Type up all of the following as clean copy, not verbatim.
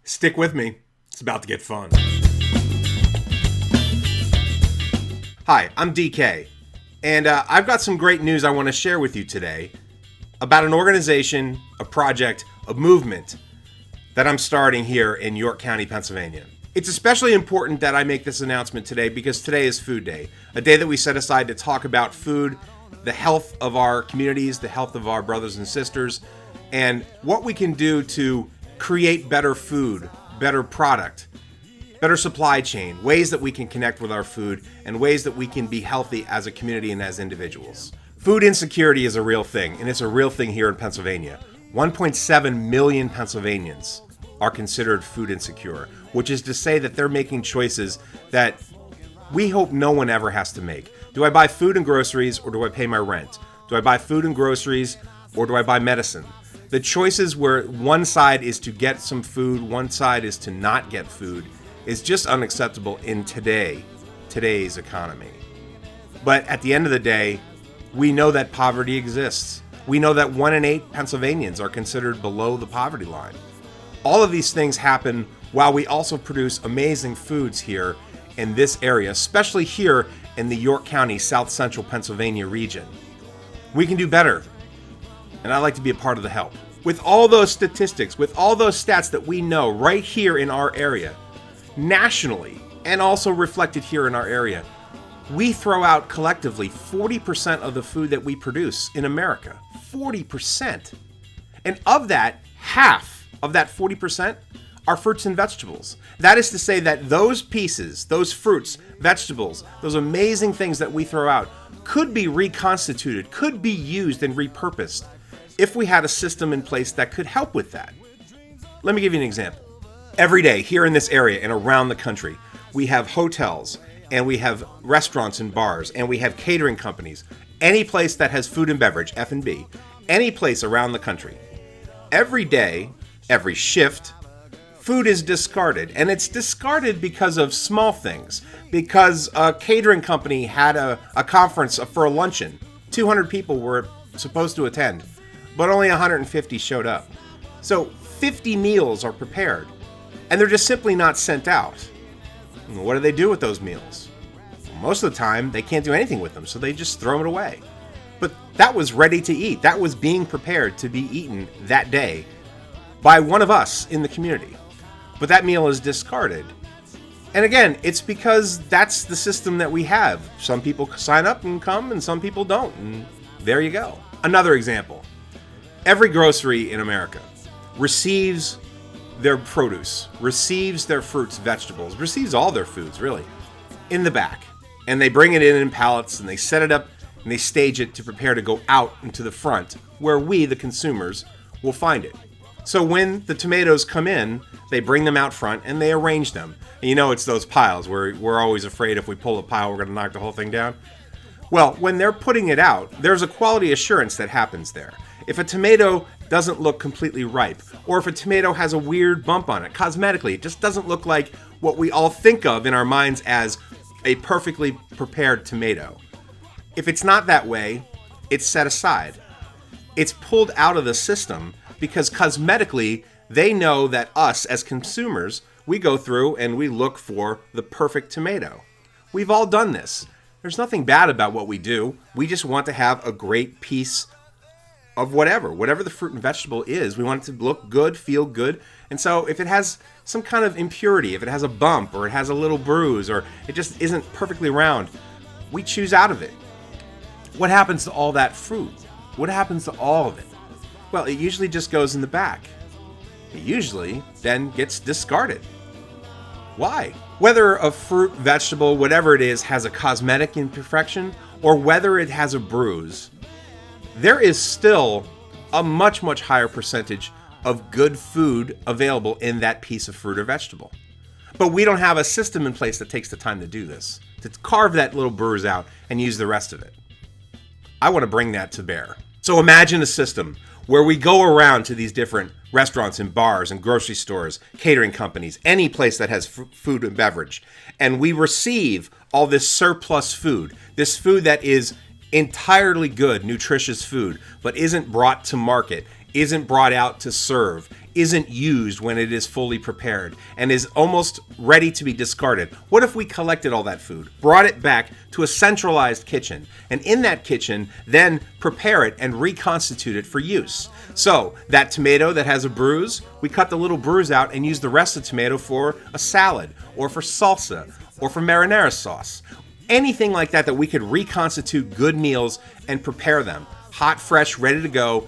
Stick with me. It's about to get fun. Hi, I'm DK, and I've got some great news I want to share with you today about an organization, a project, a movement that I'm starting here in York County, Pennsylvania. It's especially important that I make this announcement today because today is Food Day, a day that we set aside to talk about food, the health of our communities, the health of our brothers and sisters, and what we can do to create better food, better product, better supply chain, ways that we can connect with our food, and ways that we can be healthy as a community and as individuals. Food insecurity is a real thing, and it's a real thing here in Pennsylvania. 1.7 million Pennsylvanians are considered food insecure, which is to say that they're making choices that we hope no one ever has to make. Do I buy food and groceries, or do I pay my rent? Do I buy food and groceries, or do I buy medicine? The choices where one side is to get some food, one side is to not get food, is just unacceptable in today's economy. But at the end of the day, we know that poverty exists. We know that 1 in 8 Pennsylvanians are considered below the poverty line. All of these things happen while we also produce amazing foods here in this area, especially here in the York County, South Central Pennsylvania region. We can do better. And I'd like to be a part of the help. With all those statistics, with all those stats that we know right here in our area, nationally, and also reflected here in our area, we throw out collectively 40% of the food that we produce in America. 40%. And of that, half of that 40% are fruits and vegetables. That is to say that those pieces, those fruits, vegetables, those amazing things that we throw out could be reconstituted, could be used and repurposed if we had a system in place that could help with that. Let me give you an example. Every day here in this area and around the country, we have hotels and we have restaurants and bars and we have catering companies. Any place that has food and beverage, F&B, any place around the country. Every day, every shift, food is discarded. And it's discarded because of small things. Because a catering company had a conference for a luncheon. 200 people were supposed to attend, but only 150 showed up. So 50 meals are prepared, and they're just simply not sent out. And what do they do with those meals? Most of the time, they can't do anything with them, so they just throw it away. But that was ready to eat. That was being prepared to be eaten that day by one of us in the community. But that meal is discarded. And again, it's because that's the system that we have. Some people sign up and come, and some people don't. And there you go. Another example. Every grocery in America receives their produce, receives their fruits, vegetables, receives all their foods, really, in the back. And they bring it in pallets, and they set it up, and they stage it to prepare to go out into the front, where we, the consumers, will find it. So when the tomatoes come in, they bring them out front, and they arrange them. And you know it's those piles where we're always afraid if we pull a pile, we're going to knock the whole thing down. Well, when they're putting it out, there's a quality assurance that happens there. If a tomato doesn't look completely ripe, or if a tomato has a weird bump on it, cosmetically, it just doesn't look like what we all think of in our minds as a perfectly prepared tomato. If it's not that way, it's set aside. It's pulled out of the system because cosmetically, they know that us as consumers, we go through and we look for the perfect tomato. We've all done this. There's nothing bad about what we do. We just want to have a great piece of whatever the fruit and vegetable is. We want it to look good, feel good. And so if it has some kind of impurity, if it has a bump or it has a little bruise or it just isn't perfectly round, we choose out of it. What happens to all that fruit? What happens to all of it? Well, it usually just goes in the back. It usually then gets discarded. Why? Whether a fruit, vegetable, whatever it is, has a cosmetic imperfection or whether it has a bruise, there is still a much, much higher percentage of good food available in that piece of fruit or vegetable. But we don't have a system in place that takes the time to do this, to carve that little bruise out and use the rest of it. I want to bring that to bear. So imagine a system where we go around to these different restaurants and bars and grocery stores, catering companies, any place that has food and beverage, and we receive all this surplus food, this food that is entirely good, nutritious food, but isn't brought to market, isn't brought out to serve, isn't used when it is fully prepared and is almost ready to be discarded? What if we collected all that food, brought it back to a centralized kitchen, and in that kitchen, then prepare it and reconstitute it for use? So that tomato that has a bruise, we cut the little bruise out and use the rest of the tomato for a salad or for salsa or for marinara sauce. Anything like that we could reconstitute good meals and prepare them hot, fresh, ready to go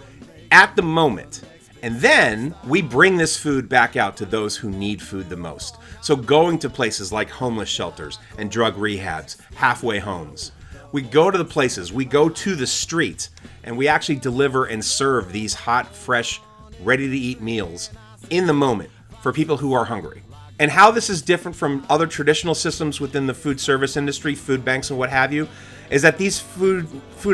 at the moment. And then we bring this food back out to those who need food the most. So going to places like homeless shelters and drug rehabs, halfway homes. We go to the places, we go to the street, and we actually deliver and serve these hot, fresh, ready-to-eat meals in the moment for people who are hungry. And how this is different from other traditional systems within the food service industry, food banks and what have you, is that these food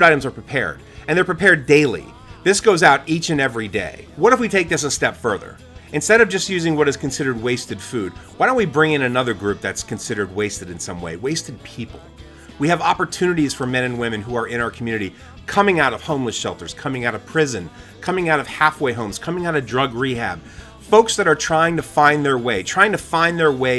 items are prepared, and they're prepared daily. This goes out each and every day. What if we take this a step further? Instead of just using what is considered wasted food, why don't we bring in another group that's considered wasted in some way? Wasted people. We have opportunities for men and women who are in our community coming out of homeless shelters, coming out of prison, coming out of halfway homes, coming out of drug rehab. Folks that are trying to find their way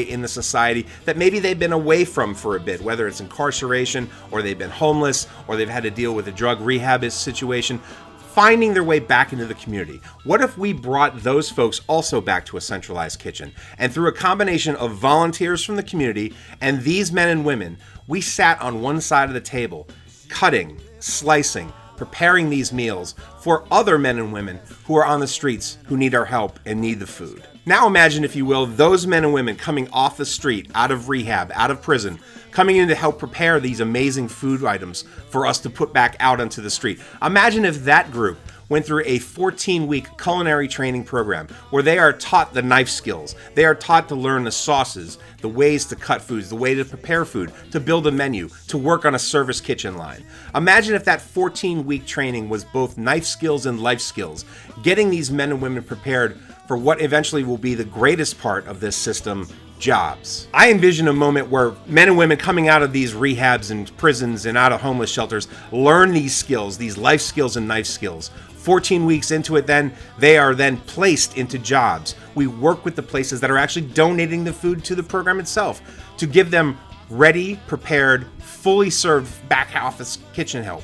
in the society that maybe they've been away from for a bit, whether it's incarceration or they've been homeless or they've had to deal with a drug rehab situation, finding their way back into the community. What if we brought those folks also back to a centralized kitchen? And through a combination of volunteers from the community and these men and women, we sat on one side of the table, cutting, slicing, preparing these meals for other men and women who are on the streets who need our help and need the food. Now imagine, if you will, those men and women coming off the street, out of rehab, out of prison, coming in to help prepare these amazing food items for us to put back out onto the street. Imagine if that group went through a 14-week culinary training program where they are taught the knife skills. They are taught to learn the sauces, the ways to cut foods, the way to prepare food, to build a menu, to work on a service kitchen line. Imagine if that 14-week training was both knife skills and life skills, getting these men and women prepared for what eventually will be the greatest part of this system, jobs. I envision a moment where men and women coming out of these rehabs and prisons and out of homeless shelters learn these skills, these life skills and knife skills. 14 weeks into it, then they are then placed into jobs. We work with the places that are actually donating the food to the program itself to give them ready, prepared, fully served back office kitchen help.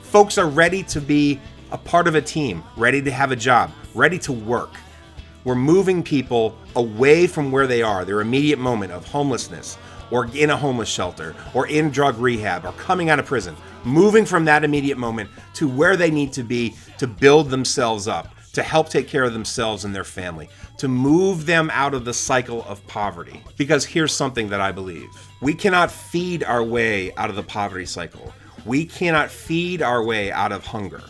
Folks are ready to be a part of a team, ready to have a job, ready to work. We're moving people away from where they are, their immediate moment of homelessness, or in a homeless shelter, or in drug rehab, or coming out of prison, moving from that immediate moment to where they need to be to build themselves up, to help take care of themselves and their family, to move them out of the cycle of poverty. Because here's something that I believe. We cannot feed our way out of the poverty cycle. We cannot feed our way out of hunger.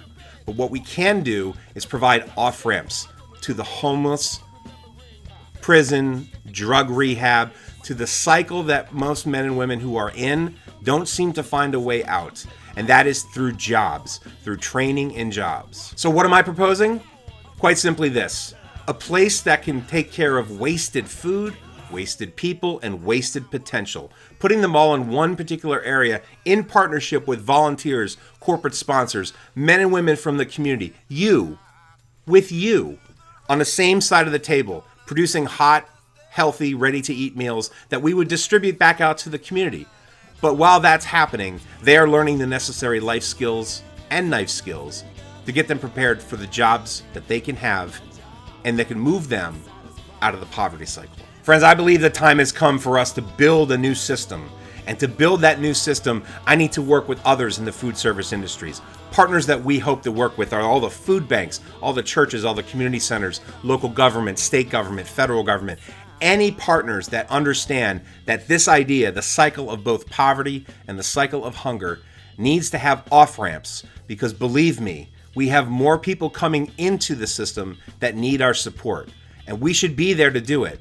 But what we can do is provide off-ramps to the homeless, prison, drug rehab, to the cycle that most men and women who are in don't seem to find a way out. And that is through jobs, through training in jobs. So what am I proposing? Quite simply this: a place that can take care of wasted food, wasted people, and wasted potential, putting them all in one particular area in partnership with volunteers, corporate sponsors, men and women from the community, with you, on the same side of the table, producing hot, healthy, ready-to-eat meals that we would distribute back out to the community. But while that's happening, they are learning the necessary life skills and knife skills to get them prepared for the jobs that they can have and that can move them out of the poverty cycle. Friends, I believe the time has come for us to build a new system. And to build that new system, I need to work with others in the food service industries. Partners that we hope to work with are all the food banks, all the churches, all the community centers, local government, state government, federal government. Any partners that understand that this idea, the cycle of both poverty and the cycle of hunger, needs to have off-ramps, because believe me, we have more people coming into the system that need our support, and we should be there to do it.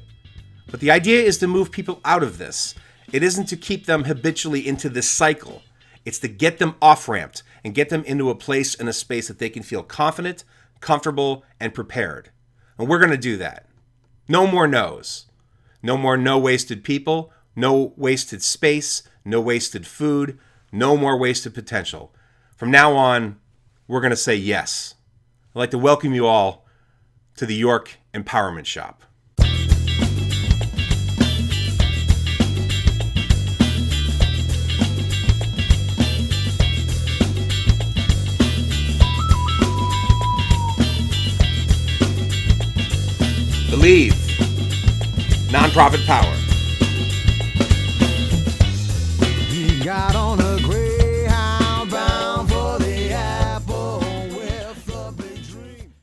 But the idea is to move people out of this. It isn't to keep them habitually into this cycle. It's to get them off-ramped and get them into a place and a space that they can feel confident, comfortable, and prepared. And we're going to do that. No more no's. No more no wasted people, no wasted space, no wasted food, no more wasted potential. From now on, we're going to say yes. I'd like to welcome you all to the York Empowerment Shop. Believe. Nonprofit power.